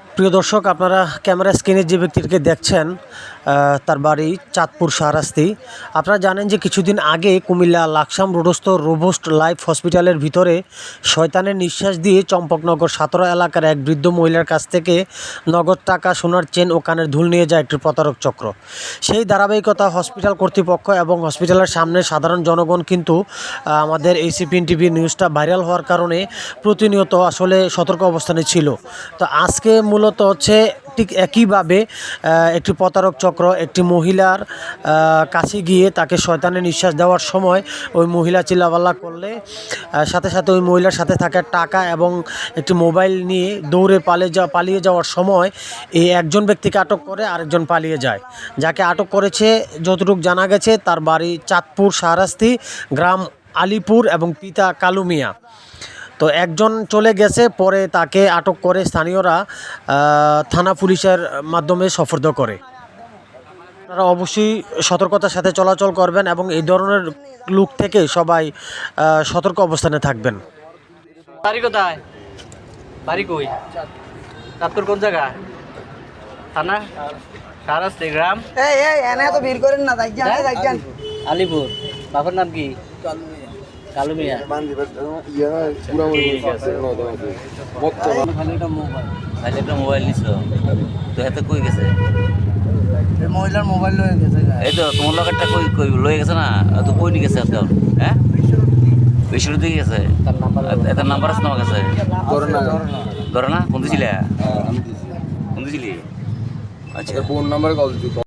প্রিয় দর্শক, আপনারা ক্যামেরা স্ক্রিনে যে ব্যক্তিটিকে দেখছেন তার বাড়ি চাঁদপুর শাহরাস্তি। আপনারা জানেন যে কিছুদিন আগে কুমিল্লা লাকসাম রোডস্থ রোবোস্ট লাইফ হসপিটালের ভিতরে শয়তানের নিঃশ্বাস দিয়ে চম্পকনগর 17 এলাকার এক বৃদ্ধ মহিলার কাছ থেকে নগদ টাকা, সোনার চেন ও কানের দুল নিয়ে যায় একটি প্রতারক চক্র। সেই ধারাবাহিকতা হসপিটাল কর্তৃপক্ষ এবং হসপিটালের সামনে সাধারণ জনগণ কিন্তু আমাদের ACPN টিভি নিউজটা ভাইরাল হওয়ার কারণে প্রতিনিয়ত আসলে সতর্ক অবস্থানে ছিল। তো আজকে মূলত হচ্ছে ঠিক একইভাবে একটি প্রতারক চক্র একটি মহিলার কাছে গিয়ে তাকে শয়তানের নিঃশ্বাস দেওয়ার সময় ওই মহিলা চিল্লাপাল্লা করলে সাথে সাথে ওই মহিলার সাথে থাকা টাকা এবং একটি মোবাইল নিয়ে দৌড়ে পালিয়ে যাওয়ার সময় এই একজন ব্যক্তিকে আটক করে আরেকজন পালিয়ে যায়। যাকে আটক করেছে যতটুকু জানা গেছে তার বাড়ি চাঁদপুর শাহরাস্তি, গ্রাম আলিপুর এবং পিতা কালু মিয়া। তো একজন চলে গেছে, পরে তাকে আটক করে স্থানীয়রা থানা পুলিশের মাধ্যমে সোপর্দ করে। আপনারা অবশ্যই সতর্কতার সাথে চলাচল করবেন এবং এই ধরনের লোক থেকে সবাই সতর্ক অবস্থানে থাকবেন। বাড়ি কোথায়? বাড়ি কই? চাঁদপুর কোন জায়গা? থানা শাহরাস্তি, গ্রাম এনে তো ভিড় করেন না, যাইজান আলিপুর। বাবার নাম কি? কালু মিয়া। খালি একটা মোবাইল নিছ তো এত কই গেছে? মহিলার মোবাইল লয়ে গেছে। এই তো তোমার লগেরটা কই কই লয়ে গেছে না? তো কই নি গেছে আজকাল? হ্যাঁ, বেশি দিকে গেছে। তার নাম্বার আছে তোমার কাছে? ধরে না? কোন দিছিলে? কোন দিছিলি? আচ্ছা, ফোন নাম্বারে কল দিছি।